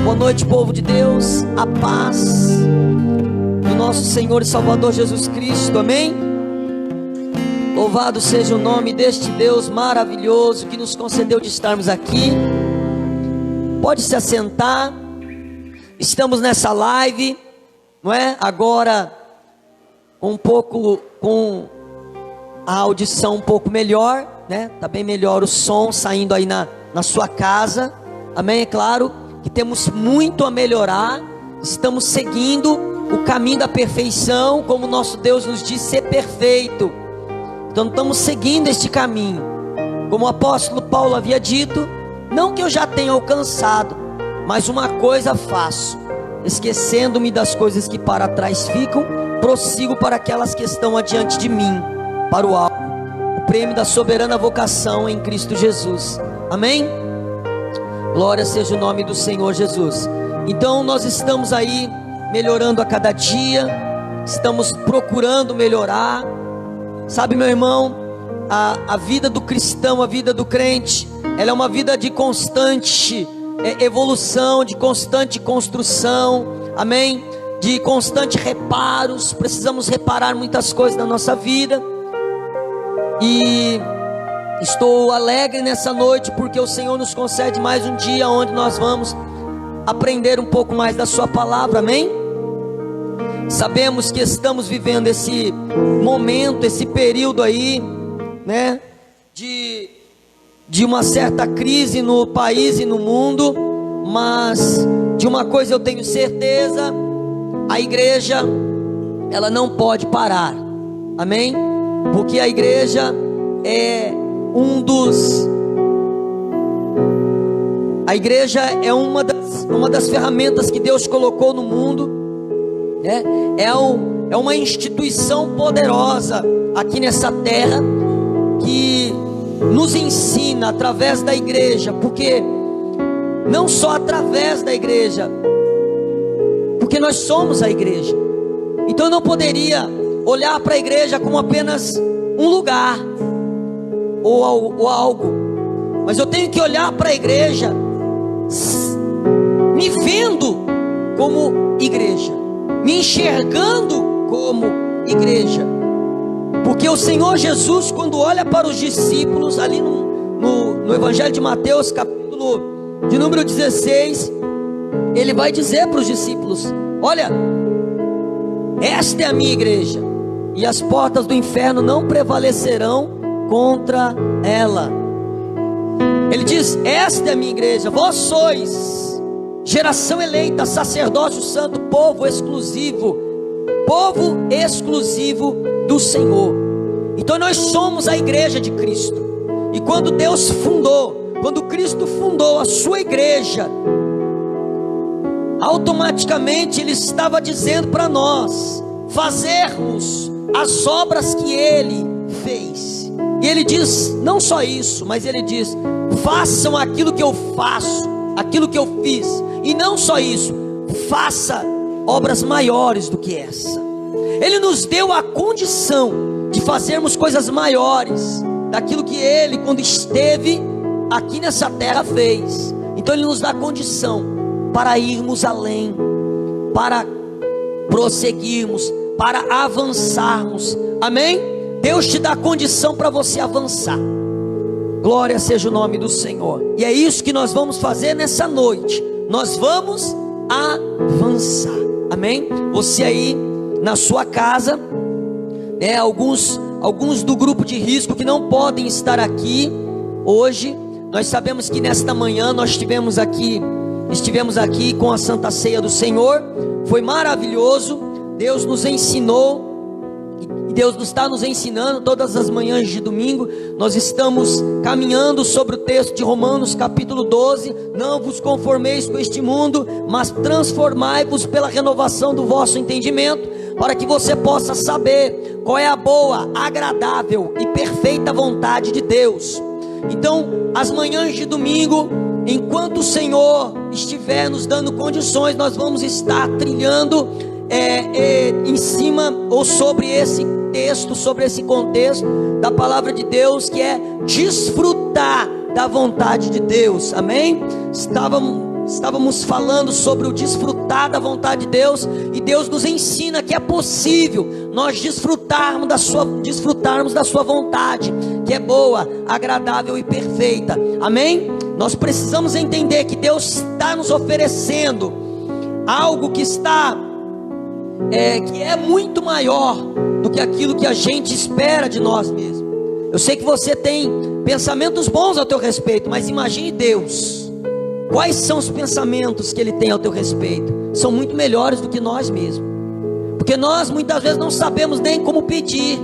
Boa noite, povo de Deus, a paz do nosso Senhor e Salvador Jesus Cristo, amém? Louvado seja o nome deste Deus maravilhoso que nos concedeu de estarmos aqui. Pode se assentar. Estamos nessa live, não é? Agora com a audição um pouco melhor, né? Tá bem melhor o som saindo aí na sua casa, amém? É claro que temos muito a melhorar. Estamos seguindo o caminho da perfeição, como nosso Deus nos diz ser perfeito. Então estamos seguindo este caminho, como o apóstolo Paulo havia dito: não que eu já tenha alcançado, mas uma coisa faço, esquecendo-me das coisas que para trás ficam, prossigo para aquelas que estão adiante de mim, para o alvo, o prêmio da soberana vocação em Cristo Jesus, amém? Glória seja o nome do Senhor Jesus. Então nós estamos aí melhorando a cada dia, estamos procurando melhorar. Sabe, meu irmão, a vida do cristão, a vida do crente, ela é uma vida de constante evolução, de constante construção, amém? De constante reparos. Precisamos reparar muitas coisas na nossa vida. E estou alegre nessa noite porque o Senhor nos concede mais um dia onde nós vamos aprender um pouco mais da sua palavra, amém? Sabemos que estamos vivendo esse momento, esse período aí, né, de uma certa crise no país e no mundo, mas de uma coisa eu tenho certeza: a igreja, ela não pode parar, amém? Porque a igreja é uma das ferramentas que Deus colocou no mundo, né? É uma instituição poderosa aqui nessa terra, que nos ensina através da igreja, porque não só através da igreja, porque nós somos a igreja. Então eu não poderia olhar para a igreja como apenas um lugar ou algo, mas eu tenho que olhar para a igreja me vendo como igreja, me enxergando como igreja. Porque o Senhor Jesus, quando olha para os discípulos ali no Evangelho de Mateus, capítulo de número 16, ele vai dizer para os discípulos: olha, esta é a minha igreja, e as portas do inferno não prevalecerão contra ela. Ele diz: esta é a minha igreja, vós sois geração eleita, sacerdócio santo, povo exclusivo do Senhor. Então nós somos a igreja de Cristo. E quando quando Cristo fundou a sua igreja, automaticamente Ele estava dizendo para nós fazermos as obras que Ele fez. E Ele diz não só isso, mas Ele diz: façam aquilo que eu faço, aquilo que eu fiz. E não só isso, faça obras maiores do que essa. Ele nos deu a condição de fazermos coisas maiores daquilo que Ele, quando esteve aqui nessa terra, fez. Então Ele nos dá condição para irmos além, para prosseguirmos, para avançarmos, amém? Deus te dá condição para você avançar. Glória seja o nome do Senhor. E é isso que nós vamos fazer nessa noite. Nós vamos avançar, amém? Você aí na sua casa, né? Alguns do grupo de risco que não podem estar aqui hoje. Nós sabemos que nesta manhã nós estivemos aqui com a Santa Ceia do Senhor. Foi maravilhoso. Deus nos ensinou, e Deus está nos ensinando todas as manhãs de domingo. Nós estamos caminhando sobre o texto de Romanos capítulo 12. Não vos conformeis com este mundo, mas transformai-vos pela renovação do vosso entendimento, para que você possa saber qual é a boa, agradável e perfeita vontade de Deus. Então, as manhãs de domingo, enquanto o Senhor estiver nos dando condições, nós vamos estar trilhando em cima ou sobre esse texto, sobre esse contexto da palavra de Deus, que é desfrutar da vontade de Deus, amém? estávamos falando sobre o desfrutar da vontade de Deus, e Deus nos ensina que é possível nós desfrutarmos da sua vontade, que é boa, agradável e perfeita. Amém? Nós precisamos entender que Deus está nos oferecendo algo que é muito maior do que aquilo que a gente espera de nós mesmos. Eu sei que você tem pensamentos bons ao teu respeito, mas imagine Deus. Quais são os pensamentos que Ele tem ao teu respeito? São muito melhores do que nós mesmos, porque nós muitas vezes não sabemos nem como pedir,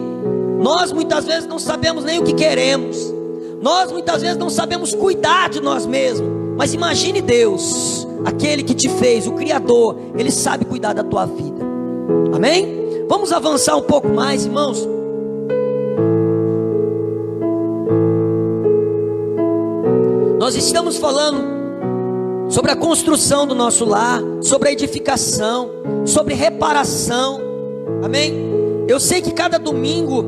nós muitas vezes não sabemos nem o que queremos, nós muitas vezes não sabemos cuidar de nós mesmos. Mas imagine Deus, aquele que te fez, o Criador, Ele sabe cuidar da tua vida. Amém? Vamos avançar um pouco mais, irmãos. Nós estamos falando sobre a construção do nosso lar, sobre a edificação, sobre reparação. Amém? Eu sei que cada domingo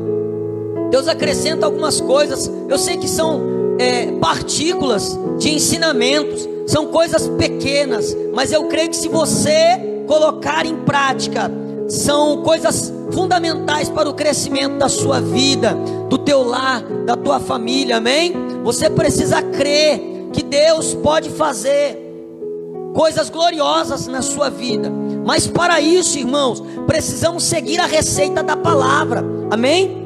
Deus acrescenta algumas coisas. Eu sei que são partículas de ensinamentos, são coisas pequenas, mas eu creio que se você colocar em prática, são coisas fundamentais para o crescimento da sua vida, do teu lar, da tua família. Amém? Você precisa crer que Deus pode fazer coisas gloriosas na sua vida, mas para isso, irmãos, precisamos seguir a receita da palavra. Amém?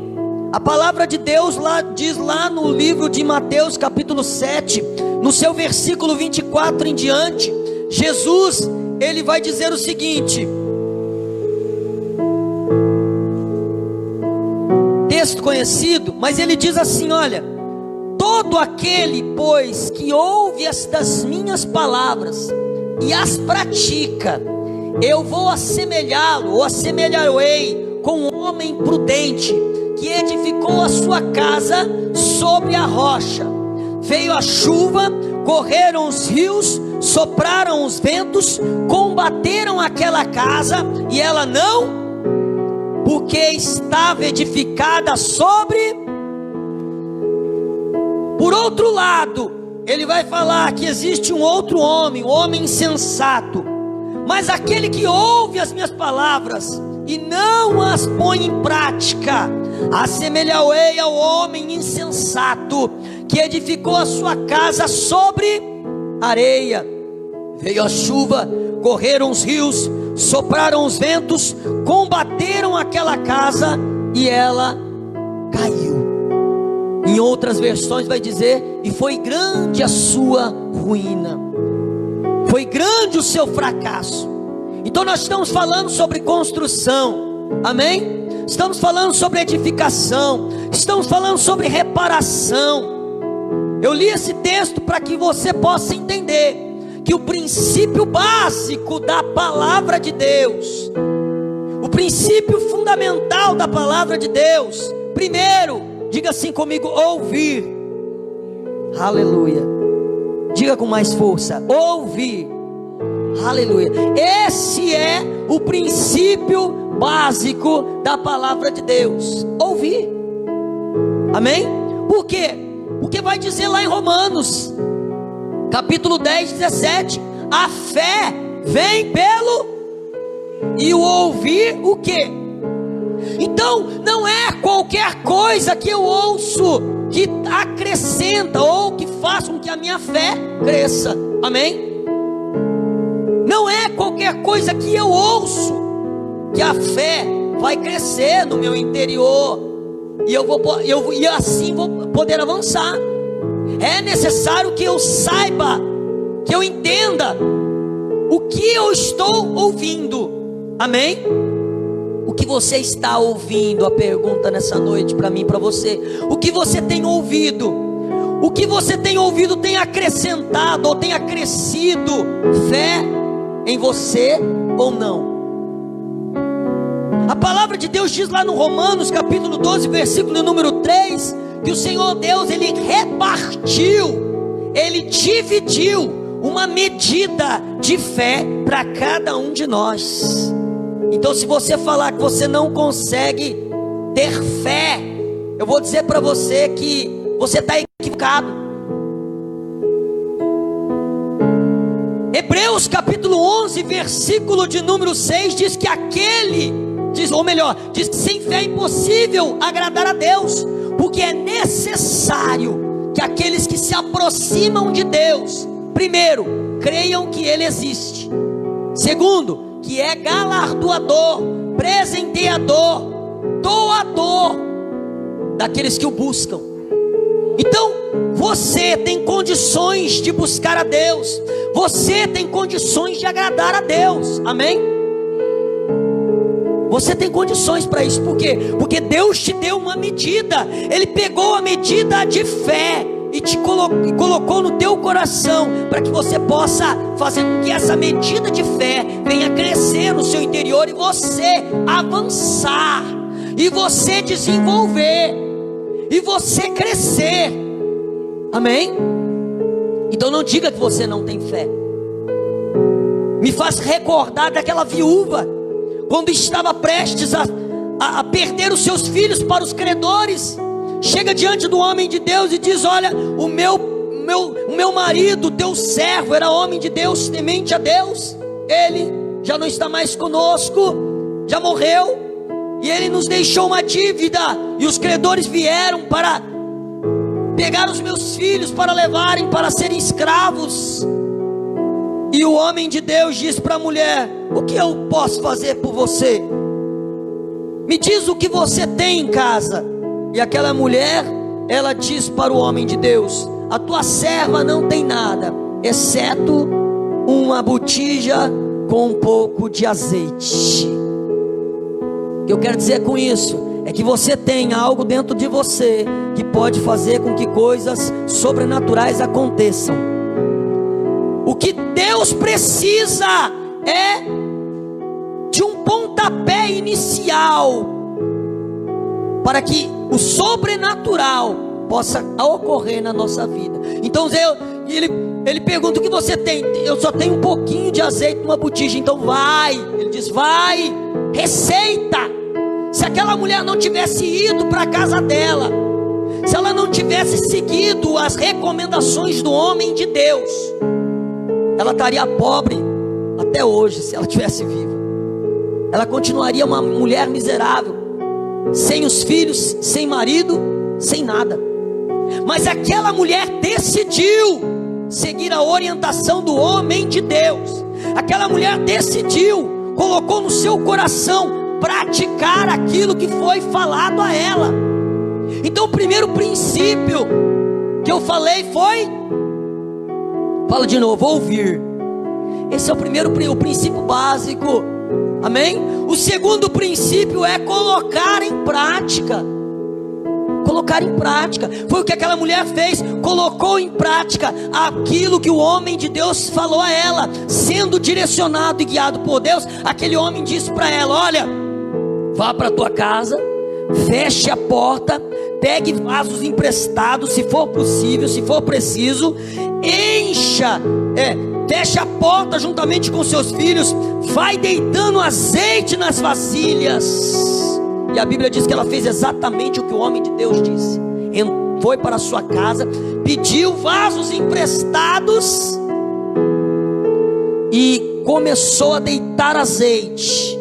A palavra de Deus diz lá no livro de Mateus capítulo 7, no seu versículo 24 em diante, Jesus, Ele vai dizer o seguinte, texto conhecido, mas Ele diz assim, olha: todo aquele, pois, que ouve estas minhas palavras e as pratica, eu vou assemelhá-lo, ou assemelhar-o-ei com um homem prudente, que edificou a sua casa sobre a rocha. Veio a chuva, correram os rios, sopraram os ventos, combateram aquela casa, e ela não, porque estava edificada sobre... Por outro lado, ele vai falar que existe um outro homem, um homem insensato, mas aquele que ouve as minhas palavras e não as põe em prática, assemelhar-ei ao homem insensato, que edificou a sua casa sobre areia. Veio a chuva, correram os rios, sopraram os ventos, combateram aquela casa, e ela caiu. Em outras versões vai dizer, e foi grande a sua ruína, foi grande o seu fracasso. Então nós estamos falando sobre construção, amém? Estamos falando sobre edificação, estamos falando sobre reparação. Eu li esse texto para que você possa entender que o princípio básico da palavra de Deus, o princípio fundamental da palavra de Deus, primeiro, diga assim comigo, ouvir. Aleluia. Diga com mais força, ouvir. Aleluia. Esse é o princípio básico da palavra de Deus, ouvir. Amém? Por quê? Porque vai dizer lá em Romanos capítulo 10, 17, a fé vem pelo e o ouvir o quê? Então não é qualquer coisa que eu ouço que acrescenta ou que faça com que a minha fé cresça. Amém? Não é qualquer coisa que eu ouço que a fé vai crescer no meu interior e assim vou poder avançar. É necessário que eu saiba, que eu entenda o que eu estou ouvindo. Amém? O que você está ouvindo? A pergunta nessa noite para mim e para você. O que você tem ouvido? O que você tem ouvido tem acrescentado ou tem acrescido fé em você ou não? A palavra de Deus diz lá no Romanos capítulo 12, versículo número 3, que o Senhor Deus, Ele repartiu, Ele dividiu uma medida de fé para cada um de nós. Então se você falar que você não consegue ter fé, eu vou dizer para você que você está equivocado. Hebreus capítulo 11, versículo de número 6, diz que diz que sem fé é impossível agradar a Deus, porque é necessário que aqueles que se aproximam de Deus, primeiro, creiam que Ele existe, segundo, que é galardoador, presenteador, doador daqueles que o buscam. Então, você tem condições de buscar a Deus, você tem condições de agradar a Deus, amém? Você tem condições para isso, por quê? Porque Deus te deu uma medida, Ele pegou a medida de fé e te colocou no teu coração, para que você possa fazer com que essa medida de fé venha crescer no seu interior, e você avançar, e você desenvolver, e você crescer, amém? Então não diga que você não tem fé. Me faz recordar daquela viúva, quando estava prestes a perder os seus filhos para os credores, chega diante do homem de Deus e diz: olha, o meu marido, teu servo, era homem de Deus, temente a Deus, ele já não está mais conosco, já morreu, e ele nos deixou uma dívida, e os credores vieram para pegar os meus filhos, para levarem para serem escravos. E o homem de Deus diz para a mulher: o que eu posso fazer por você? Me diz o que você tem em casa. E aquela mulher, ela diz para o homem de Deus: a tua serva não tem nada, exceto uma botija com um pouco de azeite. O que eu quero dizer com isso é que você tem algo dentro de você que pode fazer com que coisas sobrenaturais aconteçam. O que Deus precisa é de um pontapé inicial para que o sobrenatural possa ocorrer na nossa vida. Então ele pergunta: o que você tem? Eu só tenho um pouquinho de azeite numa botija. Então vai, ele diz: vai, receita. Se aquela mulher não tivesse ido para a casa dela, se ela não tivesse seguido as recomendações do homem de Deus, ela estaria pobre até hoje. Se ela tivesse viva, ela continuaria uma mulher miserável, sem os filhos, sem marido, sem nada. Mas aquela mulher decidiu seguir a orientação do homem de Deus. Aquela mulher decidiu, colocou no seu coração praticar aquilo que foi falado a ela. Então o primeiro princípio que eu falei foi, fala de novo, ouvir. Esse é o princípio básico, amém? O segundo princípio é colocar em prática. Colocar em prática, foi o que aquela mulher fez, colocou em prática aquilo que o homem de Deus falou a ela. Sendo direcionado e guiado por Deus, aquele homem disse para ela: olha, vá para a tua casa, feche a porta, pegue vasos emprestados, se for possível, se for preciso, feche a porta juntamente com seus filhos, vai deitando azeite nas vasilhas. E a Bíblia diz que ela fez exatamente o que o homem de Deus disse. Foi para a sua casa, pediu vasos emprestados e começou a deitar azeite.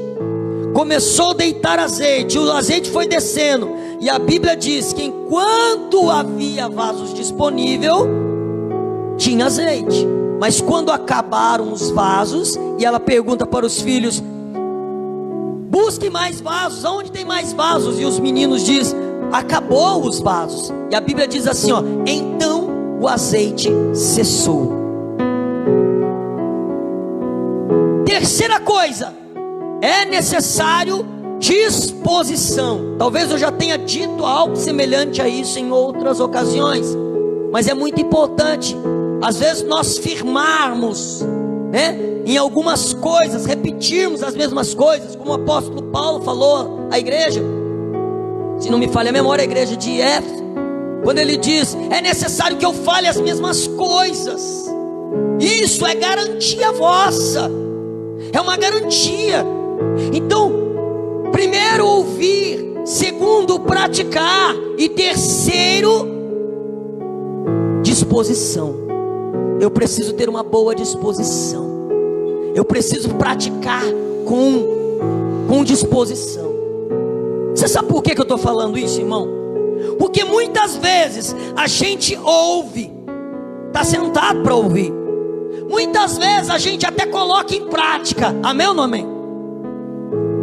O azeite foi descendo. E a Bíblia diz que enquanto havia vasos disponíveis, tinha azeite. Mas quando acabaram os vasos, e ela pergunta para os filhos: busque mais vasos, aonde tem mais vasos? E os meninos dizem: acabou os vasos. E a Bíblia diz assim, ó: então o azeite cessou. Terceira coisa, é necessário disposição. Talvez eu já tenha dito algo semelhante a isso em outras ocasiões, mas é muito importante, às vezes nós firmarmos, em algumas coisas, repetirmos as mesmas coisas, como o apóstolo Paulo falou à igreja, se não me falha a memória, a igreja de Éfeso, quando ele diz: é necessário que eu fale as mesmas coisas. Isso é garantia vossa, é uma garantia. Então, primeiro ouvir, segundo praticar, e terceiro, disposição. eu preciso ter uma boa disposição. Eu preciso praticar com disposição. Você sabe por que eu estou falando isso, irmão? Porque muitas vezes a gente ouve, está sentado para ouvir. Muitas vezes a gente até coloca em prática. Amém ou não amém?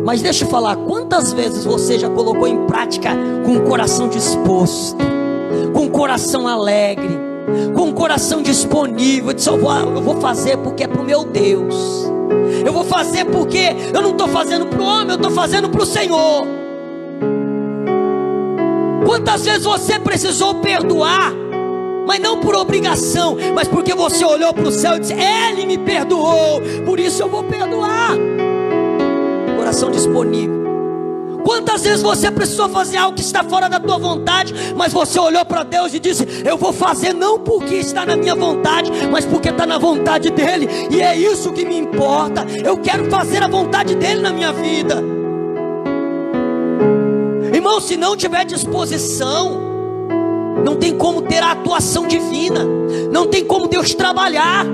Mas deixa eu falar, quantas vezes você já colocou em prática com o coração disposto, com o coração alegre, com o coração disponível? Eu disse, eu vou fazer porque é para o meu Deus. Eu vou fazer porque eu não estou fazendo para o homem, eu estou fazendo para o Senhor. Quantas vezes você precisou perdoar, mas não por obrigação, mas porque você olhou para o céu e disse, Ele me perdoou, por isso eu vou perdoar. Coração disponível. Quantas vezes você precisou fazer algo que está fora da tua vontade, mas você olhou para Deus e disse, eu vou fazer não porque está na minha vontade, mas porque está na vontade dEle, e é isso que me importa. Eu quero fazer a vontade dEle na minha vida. Irmão, se não tiver disposição, não tem como ter a atuação divina, não tem como Deus trabalhar.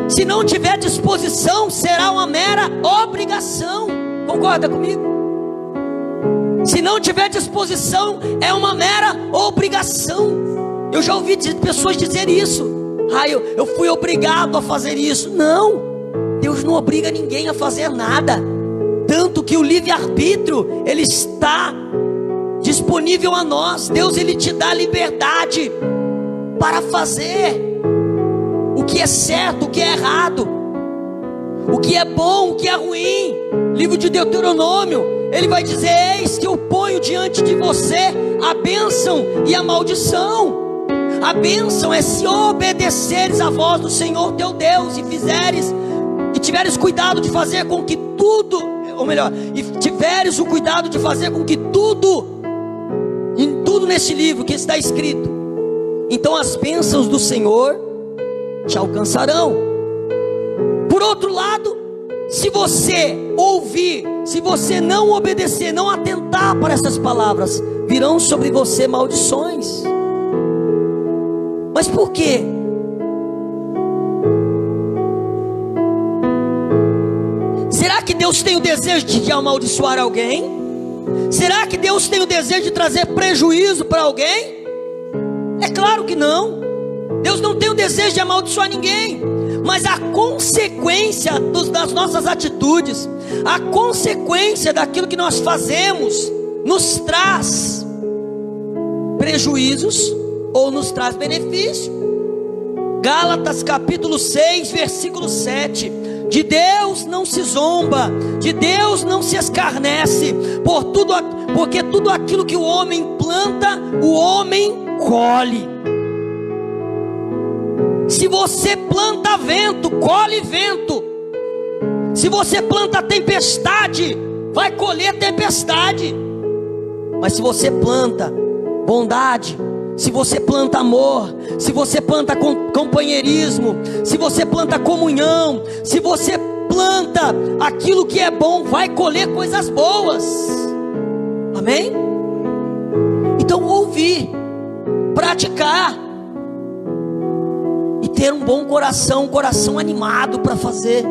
Se não tiver disposição, será uma mera obrigação. Concorda comigo? Se não tiver disposição, é uma mera obrigação. Eu já ouvi pessoas dizer isso. Eu fui obrigado a fazer isso. Não, Deus não obriga ninguém a fazer nada. Tanto que o livre-arbítrio, ele está disponível a nós. Deus, ele te dá liberdade para fazer o que é certo, o que é errado, o que é bom, o que é ruim. Livro de Deuteronômio, ele vai dizer, eis que eu ponho diante de você a bênção e a maldição. A bênção é se obedeceres a voz do Senhor teu Deus, e tiveres cuidado de fazer com que tudo, ou melhor, e tiveres o cuidado de fazer com que tudo, em tudo nesse livro que está escrito, então as bênçãos do Senhor te alcançarão. Por outro lado, se você ouvir, se você não obedecer, não atentar para essas palavras, virão sobre você maldições. Mas por quê? Será que Deus tem o desejo de amaldiçoar alguém? Será que Deus tem o desejo de trazer prejuízo para alguém? É claro que não. Deus não tem o desejo de amaldiçoar ninguém, mas a consequência das nossas atitudes, a consequência daquilo que nós fazemos, nos traz prejuízos ou nos traz benefício. Gálatas capítulo 6, versículo 7. De Deus não se zomba, de Deus não se escarnece, porque tudo aquilo que o homem planta, o homem colhe. Se você planta vento, colhe vento. Se você planta tempestade, vai colher tempestade. Mas se você planta bondade, se você planta amor, se você planta companheirismo, se você planta comunhão, se você planta aquilo que é bom, vai colher coisas boas. Amém? Então ouvir, praticar e ter um bom coração, um coração animado para fazer.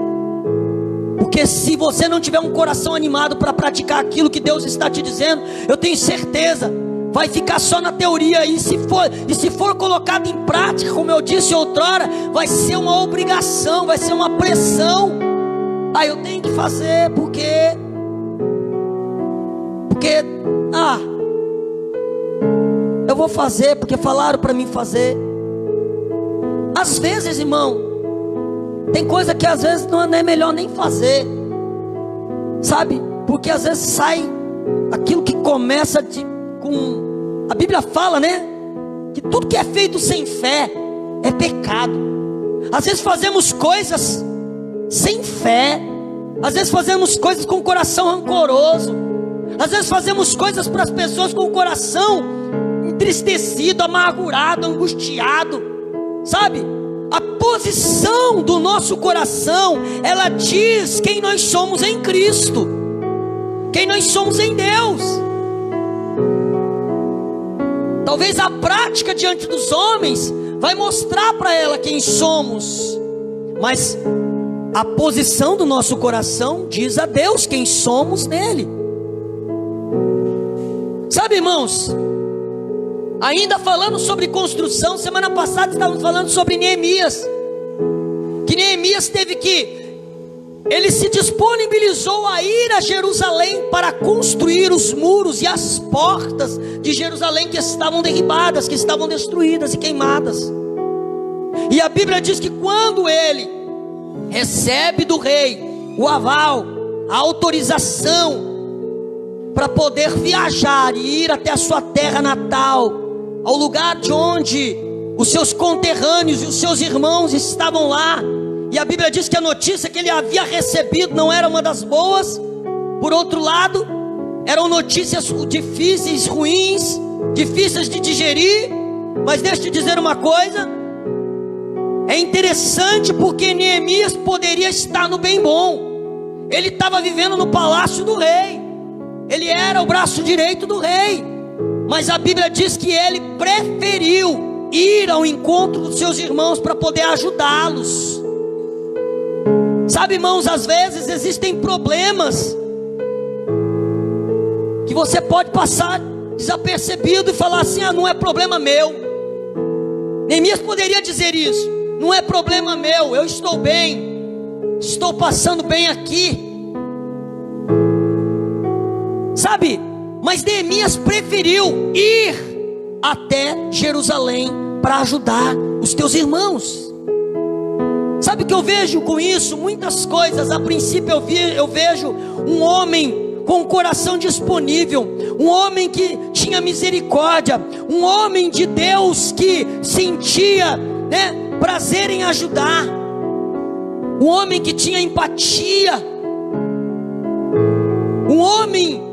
Porque se você não tiver um coração animado para praticar aquilo que Deus está te dizendo, eu tenho certeza, vai ficar só na teoria. E se for colocado em prática, como eu disse outrora, vai ser uma obrigação, vai ser uma pressão. Eu tenho que fazer porque eu vou fazer porque falaram para mim fazer. Às vezes, irmão, tem coisa que às vezes não é melhor nem fazer, sabe? Porque às vezes sai aquilo que começa com... A Bíblia fala, né? Que tudo que é feito sem fé é pecado. Às vezes fazemos coisas sem fé. Às vezes fazemos coisas com o coração rancoroso. Às vezes fazemos coisas para as pessoas com o coração entristecido, amargurado, angustiado. Sabe? A posição do nosso coração, ela diz quem nós somos em Cristo, quem nós somos em Deus. Talvez a prática diante dos homens vai mostrar para ela quem somos, mas a posição do nosso coração diz a Deus quem somos nele. Sabe, irmãos, ainda falando sobre construção, semana passada estávamos falando sobre Neemias, que Neemias ele se disponibilizou a ir a Jerusalém para construir os muros e as portas de Jerusalém que estavam derribadas, que estavam destruídas e queimadas. E a Bíblia diz que quando ele recebe do rei o aval, a autorização para poder viajar e ir até a sua terra natal, ao lugar de onde os seus conterrâneos e os seus irmãos estavam lá, e a Bíblia diz que a notícia que ele havia recebido não era uma das boas. Por outro lado, eram notícias difíceis, ruins, difíceis de digerir. Mas deixa eu te dizer uma coisa, é interessante porque Neemias poderia estar no bem bom. Ele estava vivendo no palácio do rei, ele era o braço direito do rei, mas a Bíblia diz que ele preferiu ir ao encontro dos seus irmãos para poder ajudá-los. Sabe, irmãos, às vezes existem problemas que você pode passar desapercebido e falar assim: ah, não é problema meu. Neemias poderia dizer isso: não é problema meu, eu estou bem, estou passando bem aqui. Sabe, mas Neemias preferiu ir até Jerusalém para ajudar os teus irmãos. Sabe o que eu vejo com isso? Muitas coisas. A princípio eu vejo um homem com o coração disponível, um homem que tinha misericórdia, um homem de Deus que sentia, prazer em ajudar, um homem que tinha empatia, um homem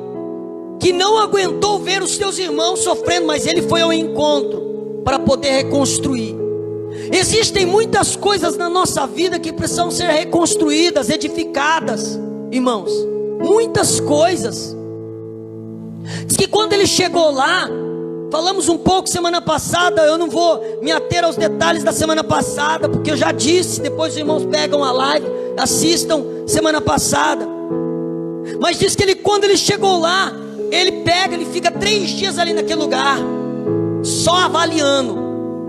que não aguentou ver os seus irmãos sofrendo, mas ele foi ao encontro para poder reconstruir. Existem muitas coisas na nossa vida que precisam ser reconstruídas, edificadas, irmãos, muitas coisas. Diz que quando ele chegou lá, falamos um pouco semana passada, eu não vou me ater aos detalhes da semana passada, porque eu já disse, depois os irmãos pegam a live, assistam semana passada. Mas diz que quando ele chegou lá, ele fica 3 dias ali naquele lugar, só avaliando,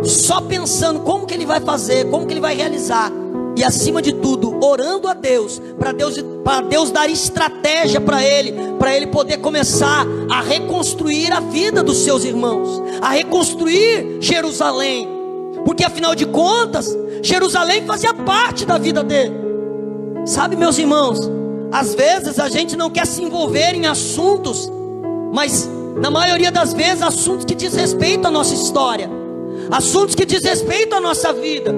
só pensando como que ele vai fazer, como que ele vai realizar, e acima de tudo, orando a Deus, para Deus dar estratégia para ele poder começar a reconstruir a vida dos seus irmãos, a reconstruir Jerusalém, porque afinal de contas, Jerusalém fazia parte da vida dele. Sabe, meus irmãos, às vezes a gente não quer se envolver em assuntos, mas na maioria das vezes assuntos que diz respeito à nossa história, assuntos que diz respeito à nossa vida.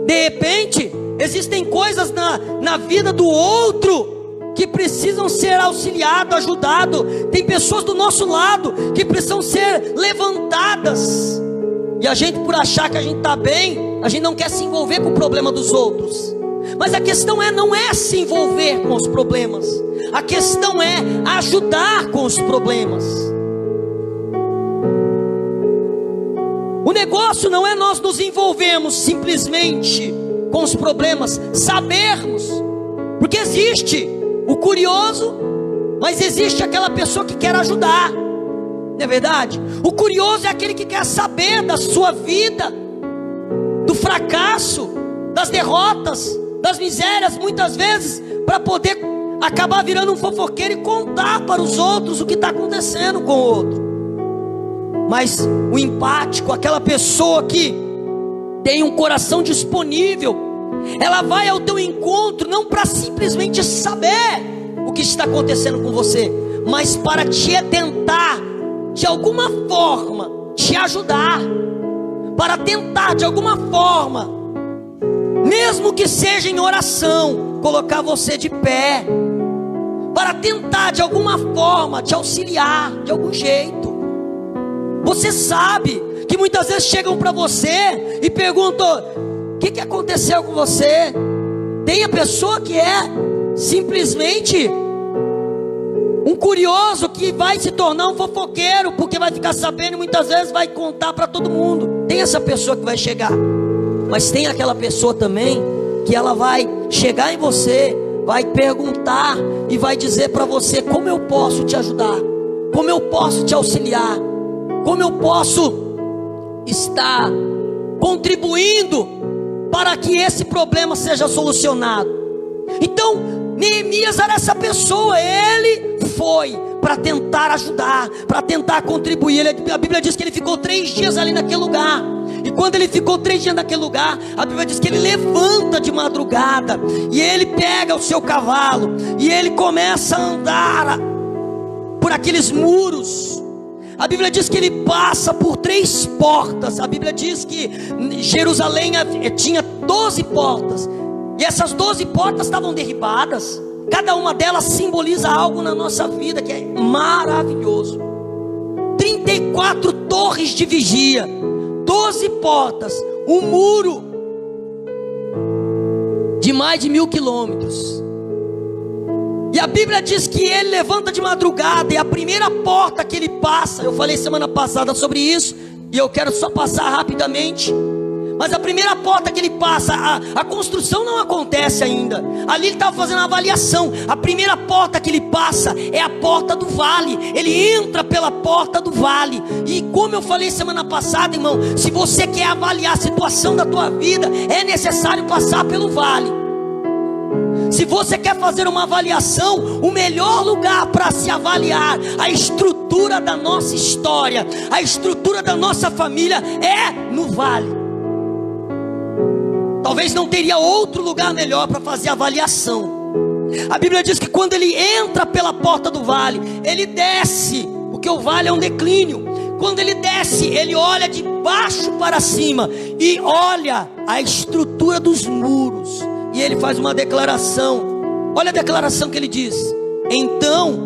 De repente, existem coisas na vida do outro que precisam ser auxiliado, ajudado. Tem pessoas do nosso lado que precisam ser levantadas. E a gente, por achar que a gente está bem, a gente não quer se envolver com o problema dos outros. Mas a questão não é se envolver com os problemas. A questão é ajudar com os problemas. O negócio não é nós nos envolvermos simplesmente com os problemas, sabermos, porque existe o curioso, mas existe aquela pessoa que quer ajudar, não é verdade? O curioso é aquele que quer saber da sua vida, do fracasso, das derrotas, das misérias, muitas vezes, para poder acabar virando um fofoqueiro e contar para os outros o que está acontecendo com o outro. Mas o empático, aquela pessoa que tem um coração disponível, ela vai ao teu encontro não para simplesmente saber o que está acontecendo com você, mas para tentar de alguma forma te ajudar, para tentar de alguma forma, mesmo que seja em oração, colocar você de pé, para tentar de alguma forma te auxiliar de algum jeito. Você sabe que muitas vezes chegam para você e perguntam: o que aconteceu com você? Tem a pessoa que é simplesmente Um curioso que vai se tornar um fofoqueiro, porque vai ficar sabendo e muitas vezes vai contar para todo mundo. Tem essa pessoa que vai chegar, mas tem aquela pessoa também que ela vai chegar em você, vai perguntar e vai dizer para você: como eu posso te ajudar? Como eu posso te auxiliar? Como eu posso estar contribuindo para que esse problema seja solucionado? Então, Neemias era essa pessoa. Ele foi para tentar ajudar, para tentar contribuir. A Bíblia diz que ele ficou 3 dias ali naquele lugar. E quando ele ficou 3 dias naquele lugar, a Bíblia diz que ele levanta de madrugada, e ele pega o seu cavalo, e ele começa a andar por aqueles muros. A Bíblia diz que ele passa por 3 portas. A Bíblia diz que Jerusalém tinha 12 portas, e essas 12 portas estavam derribadas. Cada uma delas simboliza algo na nossa vida que é maravilhoso. 34 torres de vigia, 12 portas, um muro de mais de 1000 quilômetros. E a Bíblia diz que ele levanta de madrugada, e a primeira porta que ele passa, eu falei semana passada sobre isso, e eu quero só passar rapidamente. Mas a primeira porta que ele passa, a construção não acontece ainda. Ali ele estava fazendo a avaliação. A primeira porta que ele passa é a porta do vale. Ele entra pela porta do vale. E como eu falei semana passada, irmão, se você quer avaliar a situação da tua vida, é necessário passar pelo vale. Se você quer fazer uma avaliação, o melhor lugar para se avaliar a estrutura da nossa história, a estrutura da nossa família, é no vale. Talvez não teria outro lugar melhor para fazer a avaliação. A Bíblia diz que quando ele entra pela porta do vale, ele desce, porque o vale é um declínio. Quando ele desce, ele olha de baixo para cima e olha a estrutura dos muros. E ele faz uma declaração. Olha a declaração que ele diz. Então,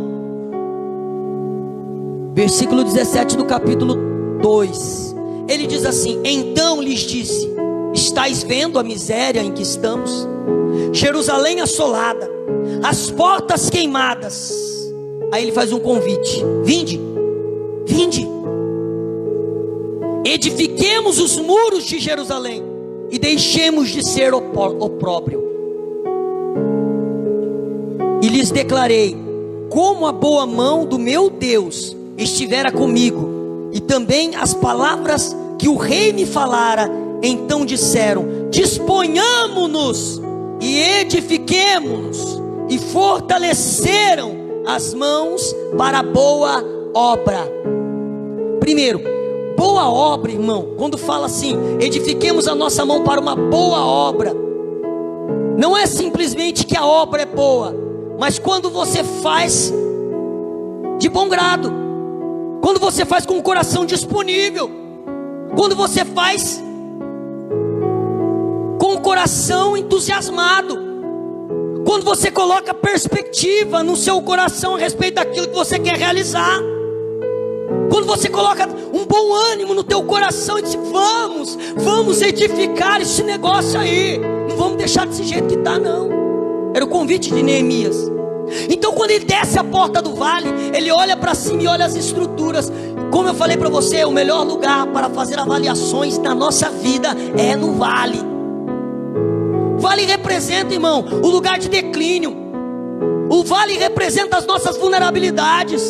versículo 17 do capítulo 2, ele diz assim: então lhes disse: estáis vendo a miséria em que estamos? Jerusalém assolada, as portas queimadas. Aí ele faz um convite: vinde, vinde, edifiquemos os muros de Jerusalém e deixemos de ser opróbrio. E lhes declarei: como a boa mão do meu Deus estivera comigo, e também as palavras que o rei me falara. Então disseram: disponhamo-nos e edifiquemo-nos. E fortaleceram as mãos para a boa obra. Primeiro, boa obra, irmão, quando fala assim, edifiquemos a nossa mão para uma boa obra, não é simplesmente que a obra é boa, mas quando você faz de bom grado, quando você faz com o coração disponível, quando você faz com o coração entusiasmado, quando você coloca perspectiva no seu coração a respeito daquilo que você quer realizar, quando você coloca um bom ânimo no teu coração e diz: vamos edificar esse negócio aí, não vamos deixar desse jeito que está não. Era o convite de Neemias. Então quando ele desce a porta do vale, ele olha para cima e olha as estruturas. Como eu falei para você, o melhor lugar para fazer avaliações na nossa vida é no vale. O vale representa, irmão, o lugar de declínio. O vale representa as nossas vulnerabilidades.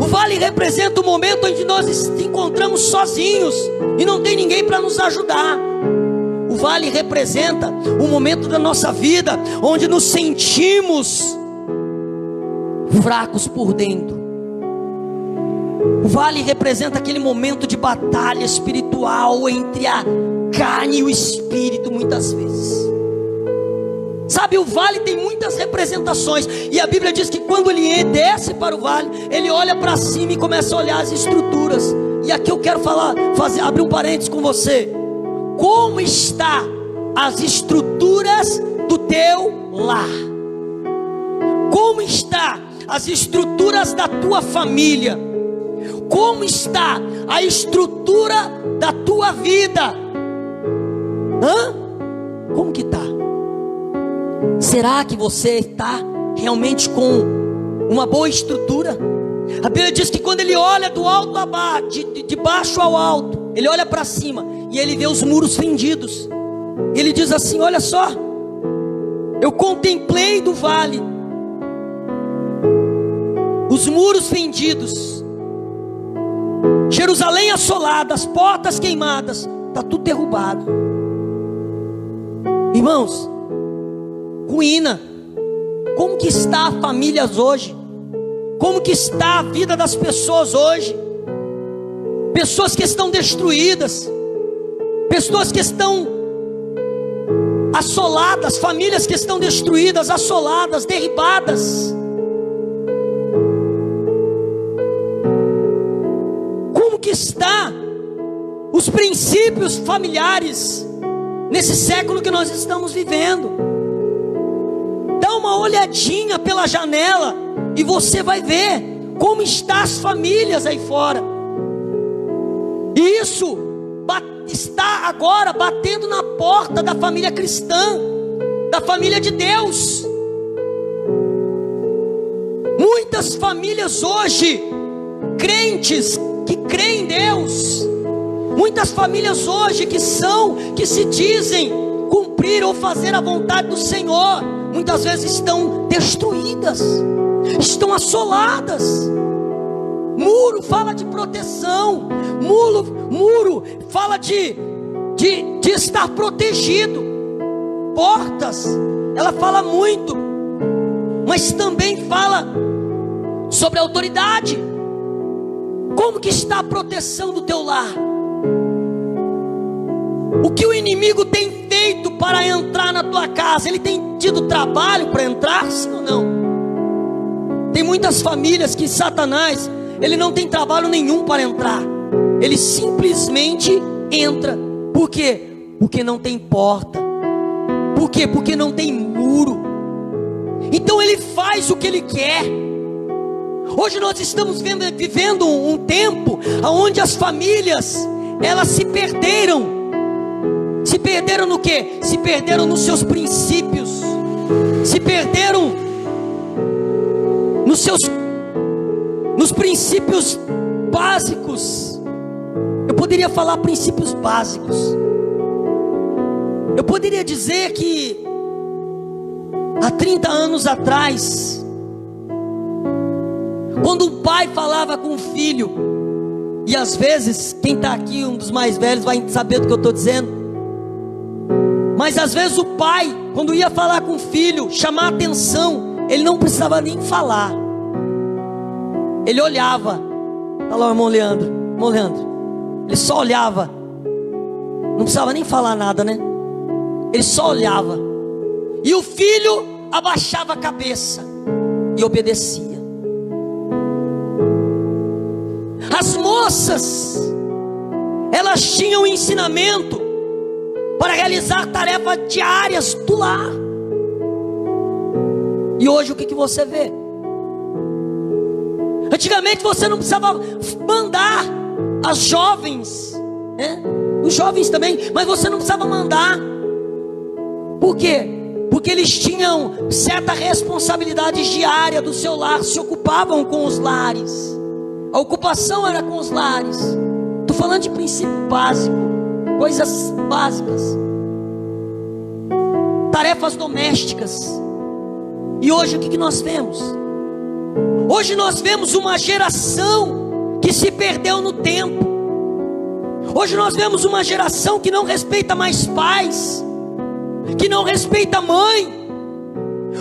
O vale representa o momento onde nós nos encontramos sozinhos e não tem ninguém para nos ajudar. O vale representa o momento da nossa vida onde nos sentimos fracos por dentro. O vale representa aquele momento de batalha espiritual entre a carne e o espírito, muitas vezes. Sabe, o vale tem muitas representações, e a Bíblia diz que quando ele desce para o vale, ele olha para cima e começa a olhar as estruturas. E aqui eu quero abrir um parênteses com você. Como está as estruturas do teu lar? Como está as estruturas da tua família? Como está a estrutura da tua vida? Como que está? Será que você está realmente com uma boa estrutura. A Bíblia diz que quando ele olha do alto a baixo, de baixo ao alto, ele olha para cima e ele vê os muros fendidos. Ele diz assim: olha só, eu contemplei do vale os muros fendidos, Jerusalém assolada, as portas queimadas, está tudo derrubado. Irmãos, ruína. Como que está as famílias hoje? Como que está a vida das pessoas hoje? Pessoas que estão destruídas, pessoas que estão assoladas, famílias que estão destruídas, assoladas, derribadas. Como que está os princípios familiares nesse século que nós estamos vivendo? Dá uma olhadinha pela janela e você vai ver como estão as famílias aí fora. E isso está agora batendo na porta da família cristã, da família de Deus. Muitas famílias hoje, crentes que creem em Deus, muitas famílias hoje que se dizem cumprir ou fazer a vontade do Senhor, muitas vezes estão destruídas, estão assoladas. Muro fala de proteção, muro fala de estar protegido. Portas, ela fala muito, mas também fala sobre autoridade. Como que está a proteção do teu lar? O que o inimigo tem feito para entrar na tua casa? Ele tem tido trabalho para entrar, sim ou não? Tem muitas famílias que Satanás, ele não tem trabalho nenhum para entrar. Ele simplesmente entra. Por quê? Porque não tem porta. Por quê? Porque não tem muro. Então ele faz o que ele quer. Hoje nós estamos vivendo um tempo onde as famílias, elas se perderam. Se perderam no quê? Se perderam nos seus princípios. Se perderam nos princípios básicos. Eu poderia falar princípios básicos. Eu poderia dizer que há 30 anos atrás, quando o pai falava com o filho, e às vezes, quem está aqui, um dos mais velhos, vai saber do que eu estou dizendo, mas às vezes o pai, quando ia falar com o filho, chamar a atenção, ele não precisava nem falar, ele olhava. Está lá o irmão Leandro, ele só olhava, não precisava nem falar nada, né? Ele só olhava, e o filho abaixava a cabeça e obedecia. As moças, elas tinham ensinamento para realizar tarefas diárias do lar. E hoje o que você vê? Antigamente você não precisava mandar as jovens, né? Os jovens também, mas você não precisava mandar. Por quê? Porque eles tinham certa responsabilidade diária do seu lar, se ocupavam com os lares. A ocupação era com os lares. Estou falando de princípio básico, coisas básicas, tarefas domésticas. E hoje o que nós vemos? Hoje nós vemos uma geração que se perdeu no tempo. Hoje nós vemos uma geração que não respeita mais pais, que não respeita mãe.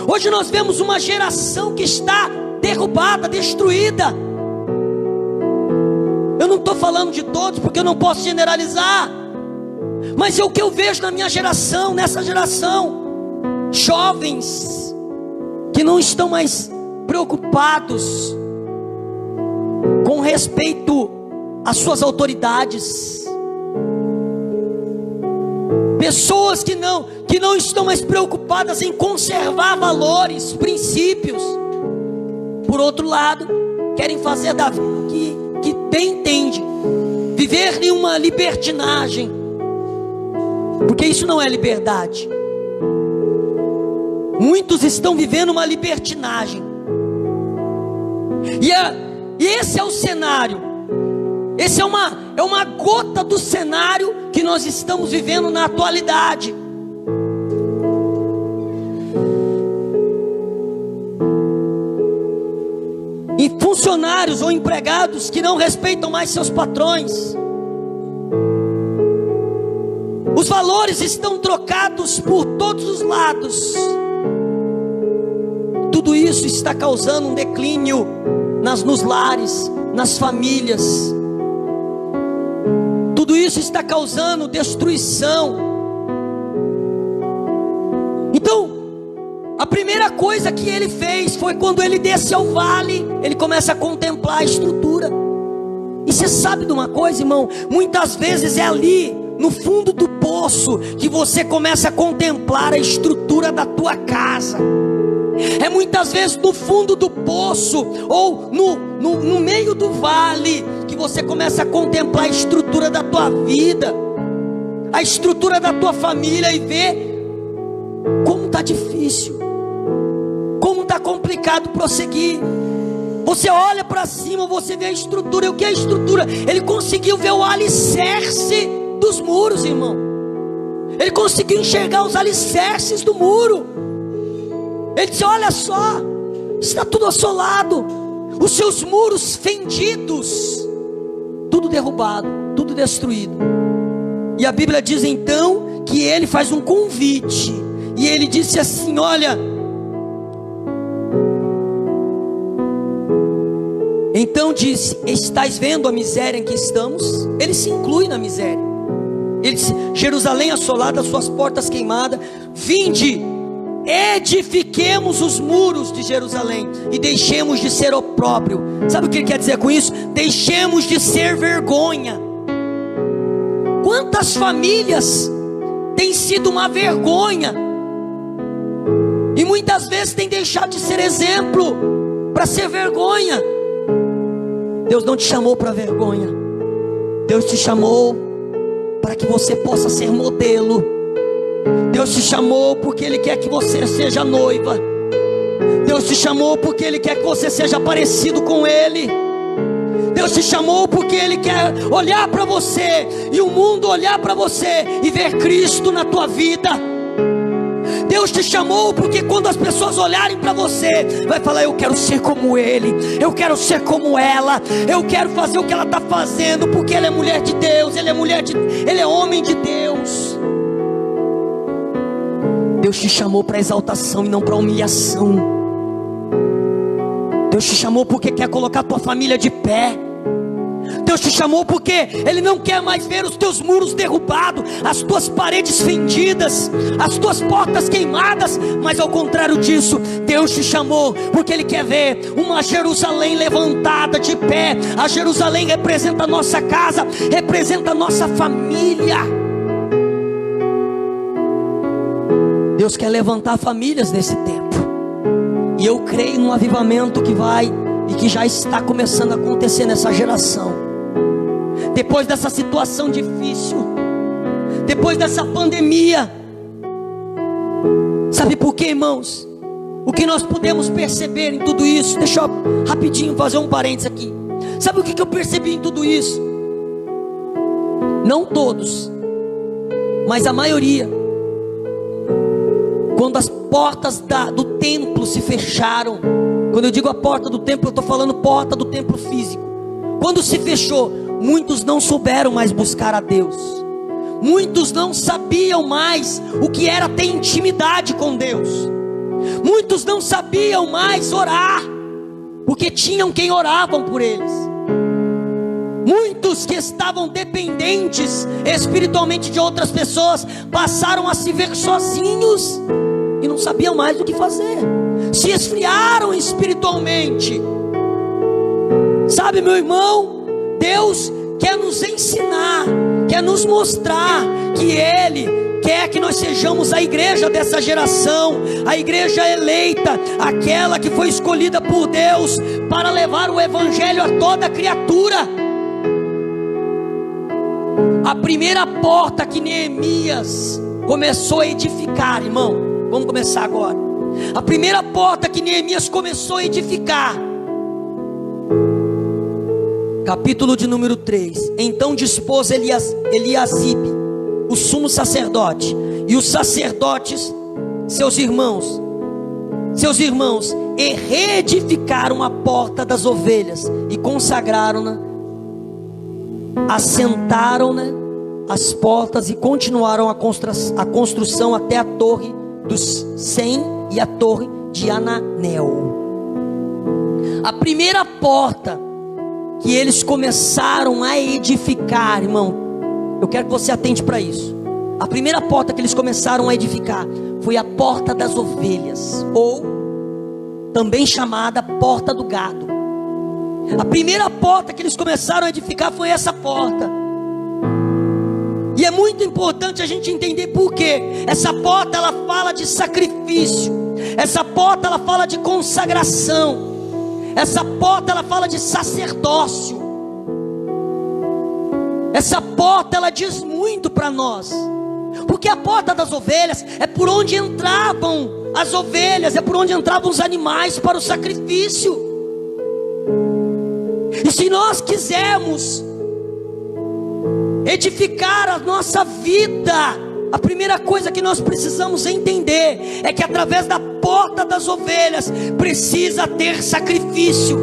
Hoje nós vemos uma geração que está derrubada, destruída. Eu não estou falando de todos, porque eu não posso generalizar, mas é o que eu vejo na minha geração, nessa geração. Jovens que não estão mais preocupados com respeito às suas autoridades. Pessoas que não estão mais preocupadas em conservar valores, princípios. Por outro lado, querem fazer da vida que bem entende, viver em uma libertinagem, porque isso não é liberdade. Muitos estão vivendo uma libertinagem. E esse é o cenário. Esse é uma gota do cenário que nós estamos vivendo na atualidade. E funcionários ou empregados que não respeitam mais seus patrões. Os valores estão trocados por todos os lados. Tudo isso está causando um declínio nos lares, nas famílias. Tudo isso está causando destruição. Então, a primeira coisa que ele fez foi quando ele desce ao vale, ele começa a contemplar a estrutura. E você sabe de uma coisa, irmão? Muitas vezes é ali, no fundo do poço, que você começa a contemplar a estrutura da tua casa. É muitas vezes no fundo do poço, ou no meio do vale, que você começa a contemplar a estrutura da tua vida, a estrutura da tua família, e ver como está difícil, como está complicado prosseguir. Você olha para cima, você vê a estrutura. E o que é a estrutura? Ele conseguiu ver o alicerce dos muros, irmão. Ele conseguiu enxergar os alicerces do muro. Ele disse: olha só, está tudo assolado, os seus muros fendidos, tudo derrubado, tudo destruído. E a Bíblia diz então que ele faz um convite, e ele disse assim: olha, então disse: estais vendo a miséria em que estamos? Ele se inclui na miséria. Ele disse: Jerusalém assolada, suas portas queimadas, vinde, edifiquemos os muros de Jerusalém e deixemos de ser opróbrio. Sabe o que ele quer dizer com isso? Deixemos de ser vergonha. Quantas famílias têm sido uma vergonha, e muitas vezes têm deixado de ser exemplo para ser vergonha. Deus não te chamou para vergonha. Deus te chamou para que você possa ser modelo. Deus te chamou porque Ele quer que você seja noiva. Deus te chamou porque Ele quer que você seja parecido com Ele. Deus te chamou porque Ele quer olhar para você, e o mundo olhar para você e ver Cristo na tua vida. Deus te chamou porque quando as pessoas olharem para você, vai falar: eu quero ser como ele, eu quero ser como ela, eu quero fazer o que ela está fazendo, porque ela é mulher de Deus, ele é homem de Deus. Deus te chamou para exaltação e não para humilhação. Deus te chamou porque quer colocar a tua família de pé. Deus te chamou porque Ele não quer mais ver os teus muros derrubados, as tuas paredes fendidas, as tuas portas queimadas. Mas ao contrário disso, Deus te chamou porque Ele quer ver uma Jerusalém levantada de pé. A Jerusalém representa a nossa casa, representa a nossa família. Deus quer levantar famílias nesse tempo, e eu creio no avivamento que vai e que já está começando a acontecer nessa geração. Depois dessa situação difícil, depois dessa pandemia, sabe por quê, irmãos? O que nós podemos perceber em tudo isso? Deixa eu rapidinho fazer um parênteses aqui. Sabe o que eu percebi em tudo isso? Não todos, mas a maioria, quando as portas do templo se fecharam. Quando eu digo a porta do templo, eu estou falando porta do templo físico. Quando se fechou, muitos não souberam mais buscar a Deus. Muitos não sabiam mais o que era ter intimidade com Deus. Muitos não sabiam mais orar, porque tinham quem oravam por eles. Muitos que estavam dependentes espiritualmente de outras pessoas passaram a se ver sozinhos e não sabiam mais o que fazer. Se esfriaram espiritualmente. Sabe, meu irmão, Deus quer nos ensinar, quer nos mostrar que Ele quer que nós sejamos a igreja dessa geração, a igreja eleita, aquela que foi escolhida por Deus para levar o evangelho a toda criatura. A primeira porta que Neemias começou a edificar, irmão, vamos começar agora. A primeira porta que Neemias começou a edificar capítulo de número 3. Então dispôs Eliasibe, o sumo sacerdote, e os sacerdotes, seus irmãos, e reedificaram a porta das ovelhas, e consagraram-na, assentaram-na as portas, e continuaram a construção até a torre dos 100 e a torre de Ananel. A primeira porta que eles começaram a edificar, irmão, eu quero que você atente para isso. A primeira porta que eles começaram a edificar foi a porta das ovelhas, ou também chamada porta do gado. A primeira porta que eles começaram a edificar foi essa porta. E é muito importante a gente entender por quê. Essa porta, ela fala de sacrifício. Essa porta, ela fala de consagração. Essa porta, ela fala de sacerdócio. Essa porta, ela diz muito para nós. Porque a porta das ovelhas é por onde entravam as ovelhas, é por onde entravam os animais para o sacrifício. E se nós quisermos edificar a nossa vida, a primeira coisa que nós precisamos entender é que através da porta das ovelhas precisa ter sacrifício.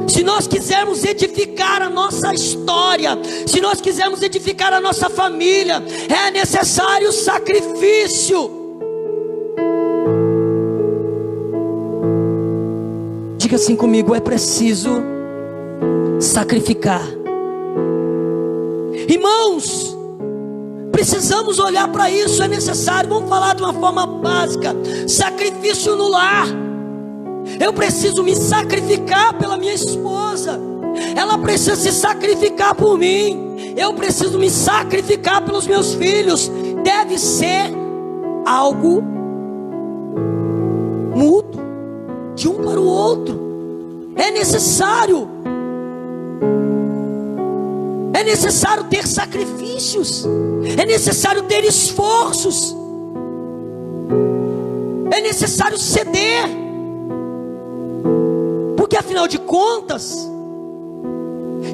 Se nós quisermos edificar a nossa história, se nós quisermos edificar a nossa família, é necessário sacrifício. Diga assim comigo: é preciso sacrificar. Irmãos, precisamos olhar para isso, é necessário. Vamos falar de uma forma básica: sacrifício no lar. Eu preciso me sacrificar pela minha esposa, ela precisa se sacrificar por mim, eu preciso me sacrificar pelos meus filhos. Deve ser algo mútuo, de um para o outro. É necessário ter sacrifícios, é necessário ter esforços, é necessário ceder. Porque afinal de contas,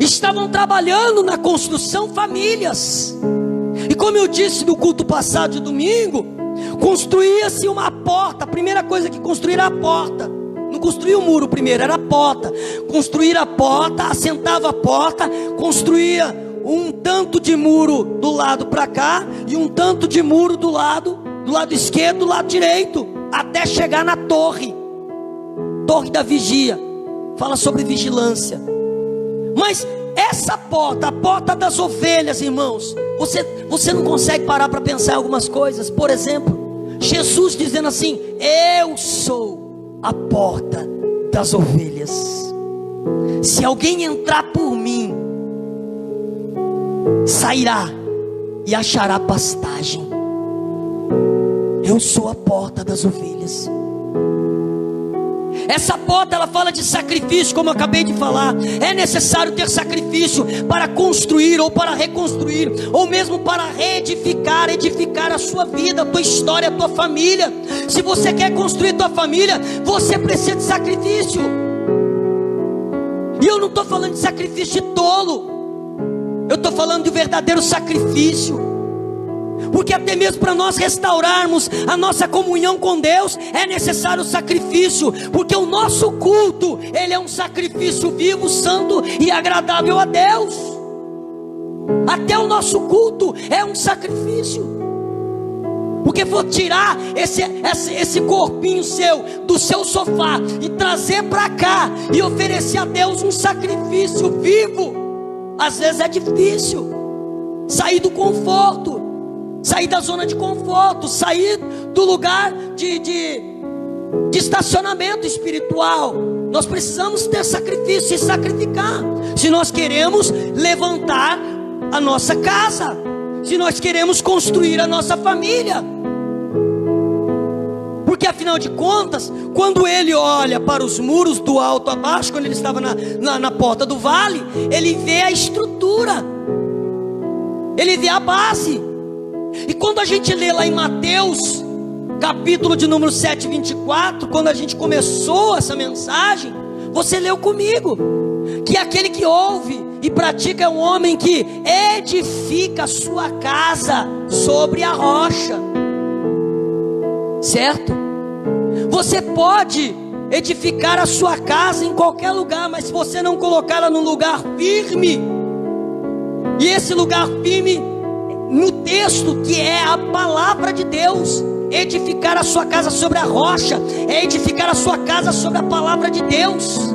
estavam trabalhando na construção famílias. E como eu disse no culto passado de domingo, construía-se uma porta. A primeira coisa que construíram era a porta. Não construía o muro primeiro, era a porta. Construir a porta, assentava a porta, construía um tanto de muro do lado para cá e um tanto de muro do lado esquerdo, do lado direito, até chegar na torre da vigia. Fala sobre vigilância. Mas essa porta, a porta das ovelhas, irmãos, você não consegue parar para pensar em algumas coisas. Por exemplo, Jesus dizendo assim: eu sou a porta das ovelhas. Se alguém entrar por mim, sairá e achará pastagem. Eu sou a porta das ovelhas. Essa porta, ela fala de sacrifício, como eu acabei de falar. É necessário ter sacrifício para construir ou para reconstruir, ou mesmo para reedificar, edificar a sua vida, a tua história, a tua família. Se você quer construir a tua família, você precisa de sacrifício. E eu não estou falando de sacrifício de tolo, eu estou falando de verdadeiro sacrifício. Porque até mesmo para nós restaurarmos a nossa comunhão com Deus, é necessário sacrifício. Porque o nosso culto, ele é um sacrifício vivo, santo e agradável a Deus. Até o nosso culto é um sacrifício. Porque vou tirar esse corpinho seu do seu sofá e trazer para cá e oferecer a Deus um sacrifício vivo. Às vezes é difícil sair do conforto, sair da zona de conforto, sair do lugar de estacionamento espiritual. Nós precisamos ter sacrifício e sacrificar, se nós queremos levantar a nossa casa, se nós queremos construir a nossa família. Porque afinal de contas, quando ele olha para os muros do alto a baixo, quando ele estava na porta do vale, ele vê a estrutura, ele vê a base. E quando a gente lê lá em Mateus, capítulo de número 7, 24, quando a gente começou essa mensagem, Você leu comigo que aquele que ouve e pratica é um homem que edifica a sua casa sobre a rocha, certo? Você pode edificar a sua casa em qualquer lugar, mas se você não colocá-la num lugar firme, e esse lugar firme no texto que é a palavra de Deus, edificar a sua casa sobre a rocha, é edificar a sua casa sobre a palavra de Deus,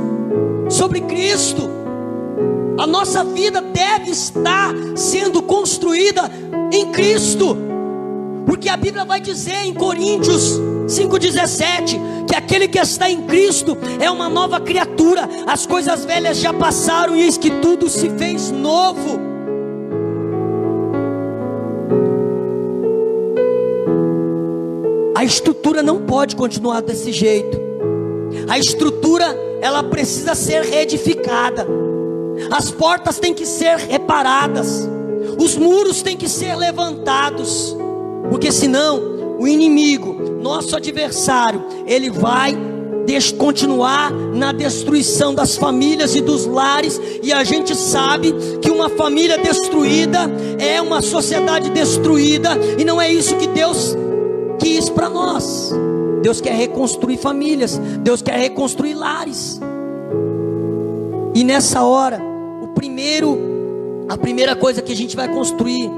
sobre Cristo. A nossa vida deve estar sendo construída em Cristo, porque a Bíblia vai dizer em Coríntios 5,17 que aquele que está em Cristo é uma nova criatura, as coisas velhas já passaram e eis que tudo se fez novo. A estrutura não pode continuar desse jeito. A estrutura, ela precisa ser reedificada. As portas têm que ser reparadas. Os muros têm que ser levantados. Porque senão, o inimigo, nosso adversário, ele vai continuar na destruição das famílias e dos lares. E a gente sabe que uma família destruída é uma sociedade destruída. E não é isso que Deus quis para nós. Deus quer reconstruir famílias, Deus quer reconstruir lares. E nessa hora, a primeira coisa que a gente vai construir,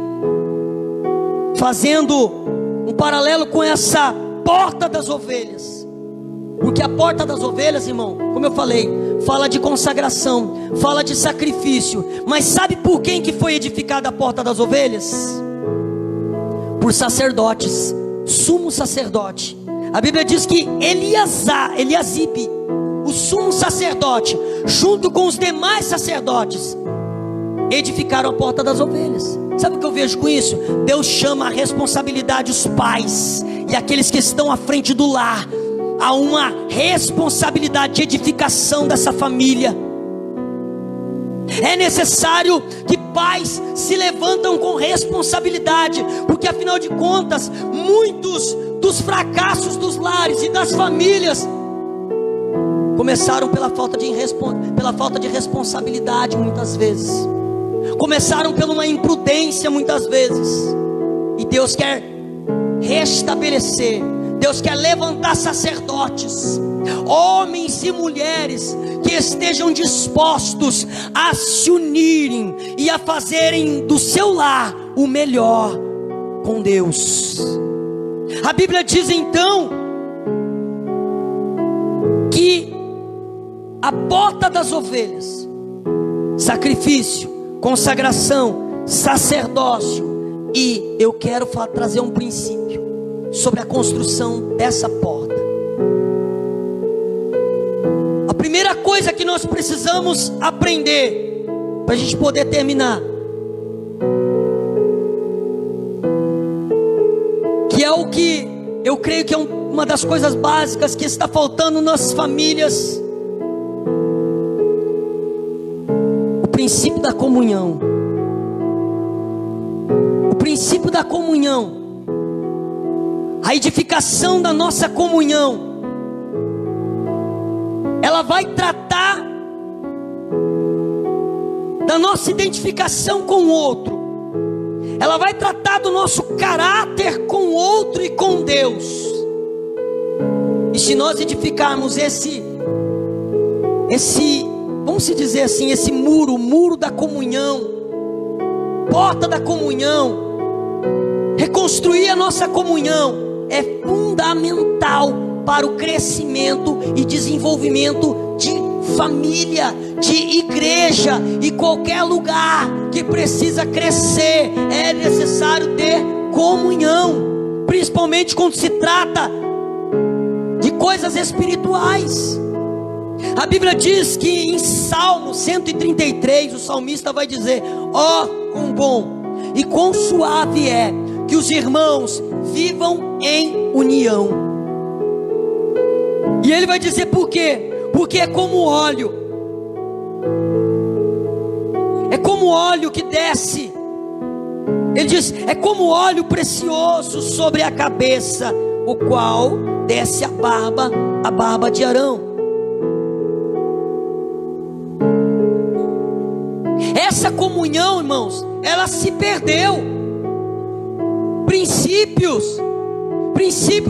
fazendo um paralelo com essa porta das ovelhas, porque a porta das ovelhas, irmão, como eu falei, fala de consagração, fala de sacrifício. Mas sabe por quem que foi edificada a porta das ovelhas? Por sacerdotes, sumo sacerdote. A Bíblia diz que Eliasibe, o sumo sacerdote, junto com os demais sacerdotes, edificaram a porta das ovelhas. Sabe o que eu vejo com isso? Deus chama a responsabilidade os pais e aqueles que estão à frente do lar, a uma responsabilidade de edificação dessa família. É necessário que pais se levantam com responsabilidade, porque afinal de contas, muitos dos fracassos dos lares e das famílias começaram pela falta de responsabilidade muitas vezes. Começaram por uma imprudência muitas vezes. E Deus quer restabelecer, Deus quer levantar sacerdotes, homens e mulheres que estejam dispostos a se unirem e a fazerem do seu lar o melhor com Deus. A Bíblia diz então que a porta das ovelhas, sacrifício, consagração, sacerdócio, e eu quero trazer um princípio sobre a construção dessa porta. A primeira coisa que nós precisamos aprender, para a gente poder terminar, que é o que eu creio que é uma das coisas básicas que está faltando nas famílias: o princípio da comunhão. O princípio da comunhão, a edificação da nossa comunhão, ela vai tratar da nossa identificação com o outro, ela vai tratar do nosso caráter com o outro e com Deus. E se nós edificarmos esse vamos dizer assim, esse muro da comunhão, porta da comunhão, reconstruir a nossa comunhão é fundamental para o crescimento e desenvolvimento de família, de igreja e qualquer lugar que precisa crescer. É necessário ter comunhão, principalmente quando se trata de coisas espirituais. A Bíblia diz que em Salmo 133 o salmista vai dizer: ó, quão bom e quão suave é que os irmãos vivam em união. E ele vai dizer por quê? Porque é como óleo, é como óleo que desce. Ele diz: é como óleo precioso sobre a cabeça, o qual desce a barba de Arão. essa comunhão, irmãos, ela se perdeu. Princípio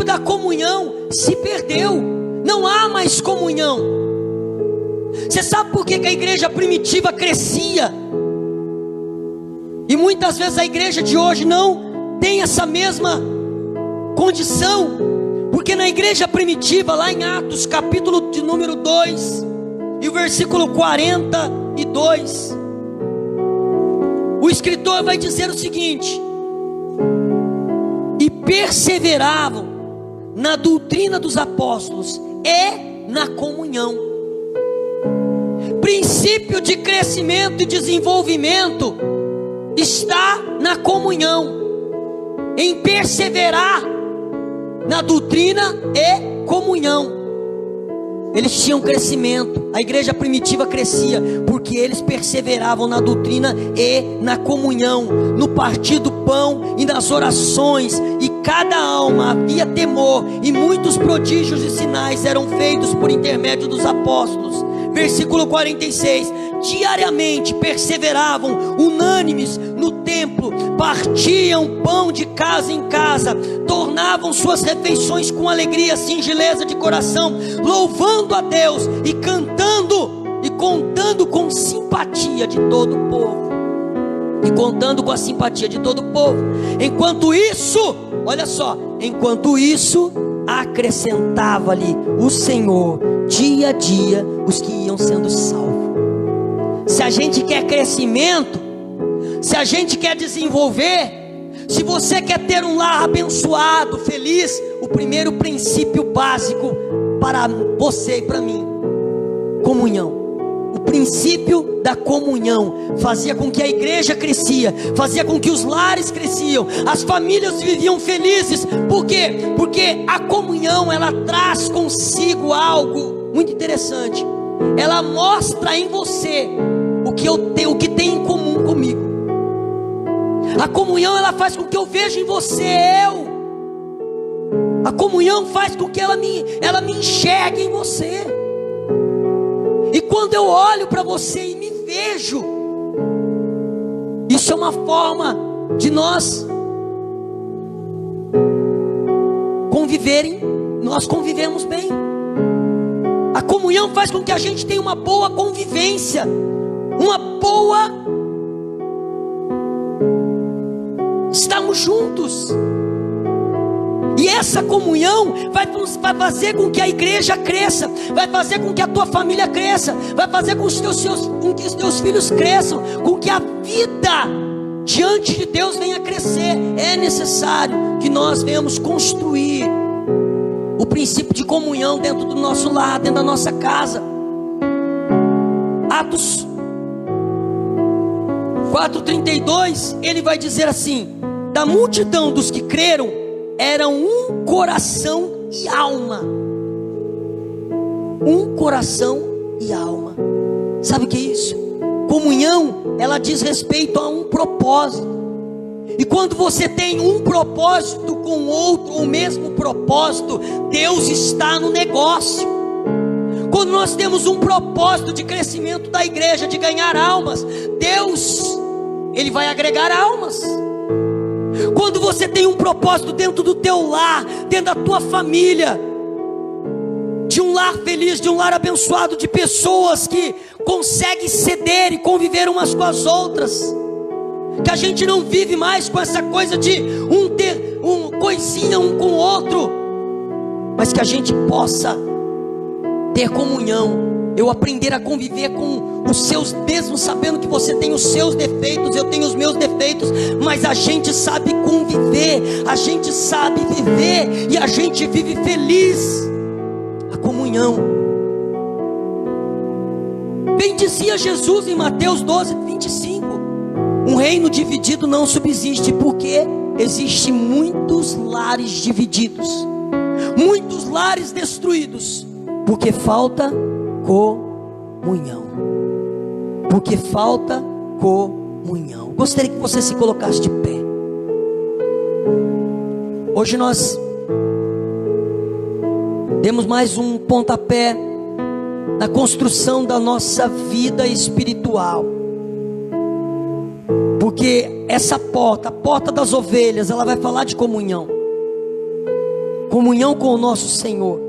da comunhão se perdeu. Não há mais comunhão. Você sabe por que a igreja primitiva crescia? E muitas vezes a igreja de hoje não tem essa mesma condição. Porque na igreja primitiva, lá em Atos, capítulo de número 2, e o versículo 42, o escritor vai dizer o seguinte: e perseveravam na doutrina dos apóstolos e na comunhão. Princípio de crescimento e desenvolvimento está na comunhão, em perseverar na doutrina e comunhão. Eles tinham crescimento. A igreja primitiva crescia porque eles perseveravam na doutrina e na comunhão, no partir do pão e nas orações. E cada alma havia temor, e muitos prodígios e sinais eram feitos por intermédio dos apóstolos. Versículo 46: diariamente perseveravam unânimes no templo, partiam pão de casa em casa, tornavam suas refeições com alegria, singeleza de coração, louvando a Deus e cantando e contando com simpatia de todo o povo. Enquanto isso, olha só, acrescentava-lhe o Senhor dia a dia os que iam sendo salvos. Se a gente quer crescimento, se a gente quer desenvolver, se você quer ter um lar abençoado, feliz, o primeiro princípio básico para você e para mim: comunhão. O princípio da comunhão fazia com que a igreja crescia, fazia com que os lares cresciam, as famílias viviam felizes. Por quê? Porque a comunhão, ela traz consigo algo muito interessante. Ela mostra em você o que tem em comum comigo. A comunhão, ela faz com que eu veja em você a comunhão faz com que ela me enxergue em você. E quando eu olho para você e me vejo, isso é uma forma de nós convivemos bem. A comunhão faz com que a gente tenha uma boa convivência, estamos juntos. E essa comunhão vai fazer com que a igreja cresça, vai fazer com que a tua família cresça, vai fazer com que os teus filhos cresçam, com que a vida diante de Deus venha crescer. É necessário que nós venhamos construir o princípio de comunhão dentro do nosso lar, dentro da nossa casa. Atos 4:32, ele vai dizer assim: da multidão dos que creram, eram um coração e alma. Um coração e alma. Sabe o que é isso? Comunhão, ela diz respeito a um propósito. E quando você tem um propósito com outro, o mesmo propósito, Deus está no negócio. Quando nós temos um propósito de crescimento da igreja, de ganhar almas, Deus, Ele vai agregar almas. Quando você tem um propósito dentro do teu lar, dentro da tua família, de um lar feliz, de um lar abençoado, de pessoas que conseguem ceder e conviver umas com as outras, que a gente não vive mais com essa coisa de ter coisinha um com o outro, mas que a gente possa ter comunhão. Eu aprender a conviver com os seus, mesmo sabendo que você tem os seus defeitos, eu tenho os meus defeitos, mas a gente sabe conviver, a gente sabe viver, e a gente vive feliz. A comunhão. Bem dizia Jesus em Mateus 12:25: um reino dividido não subsiste, porque existem muitos lares divididos, muitos lares destruídos, porque falta comunhão. Porque falta comunhão. Gostaria que você se colocasse de pé. Hoje nós demos mais um pontapé na construção da nossa vida espiritual. Porque essa porta, a porta das ovelhas, ela vai falar de comunhão. Comunhão com o nosso Senhor,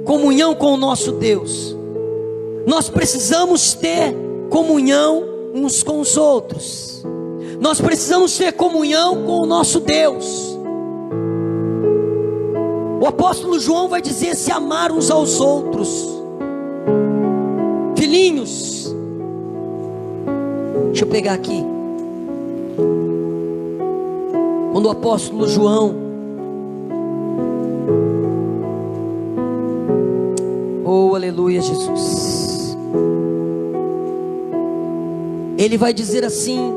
comunhão com o nosso Deus. Nós precisamos ter comunhão uns com os outros. Nós precisamos ter comunhão com o nosso Deus. O apóstolo João vai dizer: se amar uns aos outros. Filhinhos, deixa eu pegar aqui. Quando o apóstolo João, oh aleluia Jesus, ele vai dizer assim: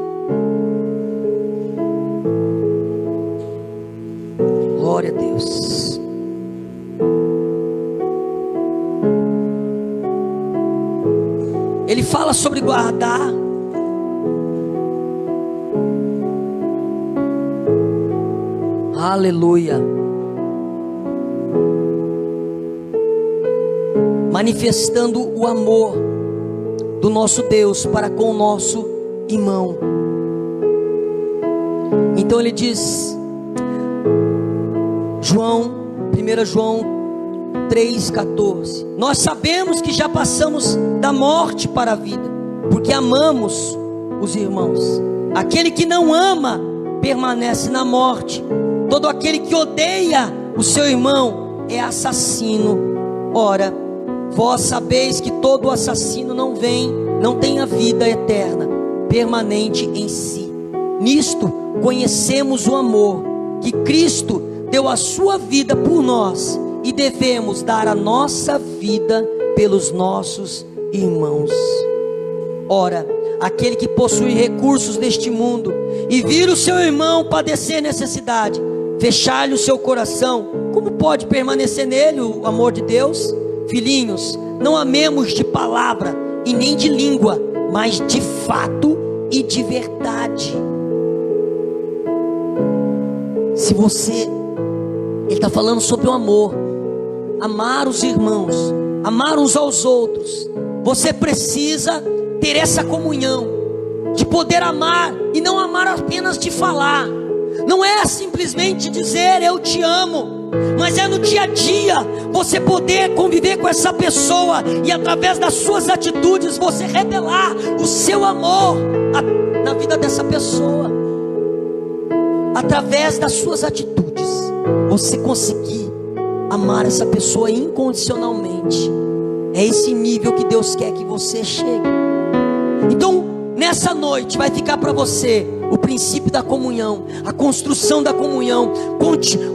glória a Deus. Ele fala sobre guardar. Aleluia. Manifestando o amor do nosso Deus para com o nosso irmão. Então ele diz, 1 João 3,14: nós sabemos que já passamos da morte para a vida, porque amamos os irmãos. Aquele que não ama permanece na morte. Todo aquele que odeia o seu irmão é assassino. Ora, vós sabeis que todo assassino não tem a vida eterna permanente em si. Nisto conhecemos o amor, que Cristo deu a sua vida por nós, e devemos dar a nossa vida pelos nossos irmãos. Ora, aquele que possui recursos deste mundo e vir o seu irmão padecer necessidade, fechar-lhe o seu coração, como pode permanecer nele o amor de Deus? Filhinhos, não amemos de palavra e nem de língua, mas de fato e de verdade. Se você, ele está falando sobre o amor, amar os irmãos, amar uns aos outros. Você precisa ter essa comunhão, de poder amar, e não amar apenas de falar. Não é simplesmente dizer eu te amo, mas é no dia a dia você poder conviver com essa pessoa, e através das suas atitudes você revelar o seu amor na vida dessa pessoa. Através das suas atitudes você conseguir amar essa pessoa incondicionalmente. É esse nível que Deus quer que você chegue. Então, nessa noite vai ficar para você o princípio da comunhão, a construção da comunhão.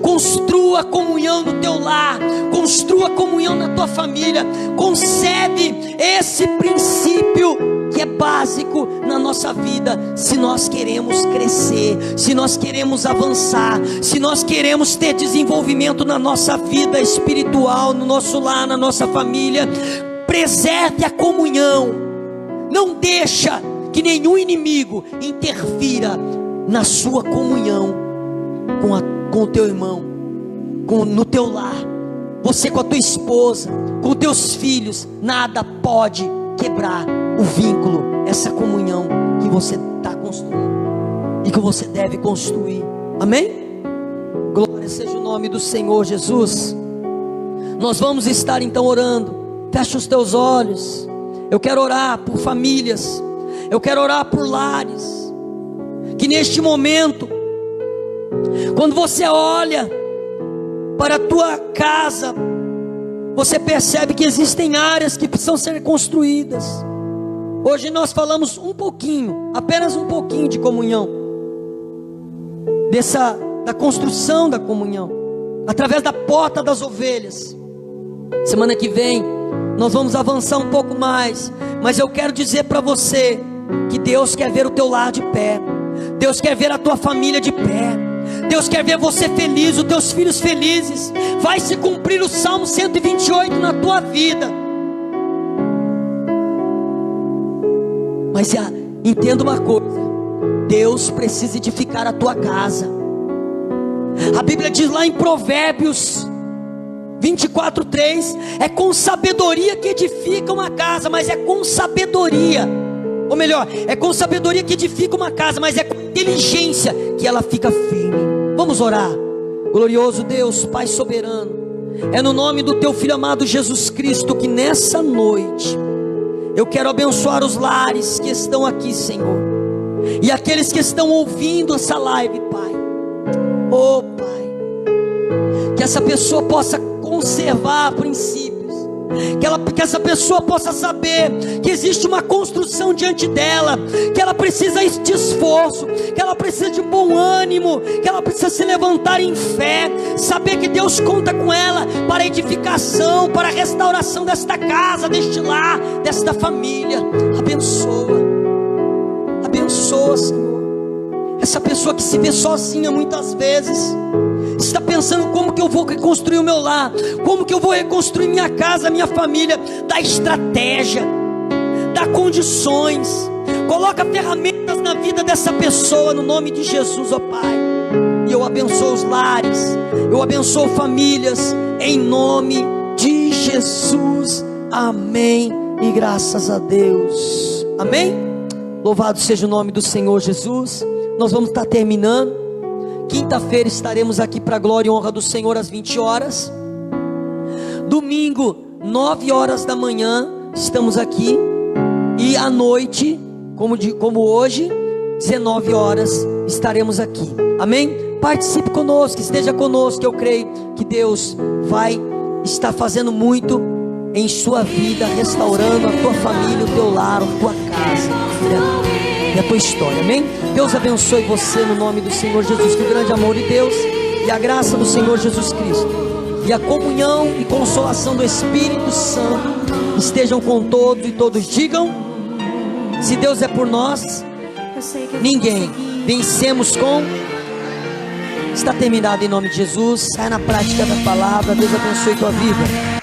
Construa a comunhão no teu lar, construa a comunhão na tua família. Concebe esse princípio que é básico na nossa vida, se nós queremos crescer, se nós queremos avançar, se nós queremos ter desenvolvimento na nossa vida espiritual, no nosso lar, na nossa família. Preserve a comunhão. Não deixa que nenhum inimigo interfira na sua comunhão com o teu irmão, no teu lar. Você com a tua esposa, com os teus filhos, nada pode quebrar o vínculo, essa comunhão que você está construindo e que você deve construir. Amém? Glória seja o nome do Senhor Jesus. Nós vamos estar então orando. Fecha os teus olhos. Eu quero orar por famílias, eu quero orar por lares, que neste momento, quando você olha para a tua casa, você percebe que existem áreas que precisam ser construídas. Hoje nós falamos um pouquinho, apenas um pouquinho de comunhão, da construção da comunhão, através da porta das ovelhas. Semana que vem nós vamos avançar um pouco mais, mas eu quero dizer para você que Deus quer ver o teu lar de pé, Deus quer ver a tua família de pé, Deus quer ver você feliz, os teus filhos felizes. Vai se cumprir o Salmo 128 na tua vida. Mas entenda uma coisa: Deus precisa edificar a tua casa. A Bíblia diz lá em Provérbios 24:3: é com sabedoria que edifica uma casa, mas é com sabedoria Ou melhor, é com sabedoria que edifica uma casa, mas é com inteligência que ela fica firme. Vamos orar. Glorioso Deus, Pai soberano, é no nome do teu Filho amado Jesus Cristo que nessa noite eu quero abençoar os lares que estão aqui, Senhor, e aqueles que estão ouvindo essa live, Pai. Oh Pai, que essa pessoa possa conservar princípios, que essa pessoa possa saber que existe uma construção diante dela, que ela precisa de esforço, que ela precisa de bom ânimo, que ela precisa se levantar em fé, saber que Deus conta com ela para a edificação, para a restauração desta casa, deste lar, desta família. Abençoa, Senhor, essa pessoa que se vê sozinha muitas vezes, está pensando como que eu vou reconstruir o meu lar, como que eu vou reconstruir minha casa, minha família. Dá estratégia, dá condições, coloca ferramentas na vida dessa pessoa, no nome de Jesus, ó Pai. E eu abençoo os lares, eu abençoo famílias, em nome de Jesus, amém, e graças a Deus, amém. Louvado seja o nome do Senhor Jesus. Nós vamos estar terminando. Quinta-feira estaremos aqui para a glória e honra do Senhor às 20 horas. Domingo, 9 horas da manhã, estamos aqui. E à noite, como hoje, 19 horas, estaremos aqui. Amém? Participe conosco, esteja conosco, que eu creio que Deus vai estar fazendo muito em sua vida, restaurando a tua família, o teu lar, a tua casa e a tua história. Amém? Deus abençoe você no nome do Senhor Jesus. Que o grande amor de Deus e a graça do Senhor Jesus Cristo e a comunhão e consolação do Espírito Santo estejam com todos, e todos digam: se Deus é por nós, ninguém. Vencemos com... Está terminado em nome de Jesus. Sai na prática da palavra. Deus abençoe tua vida.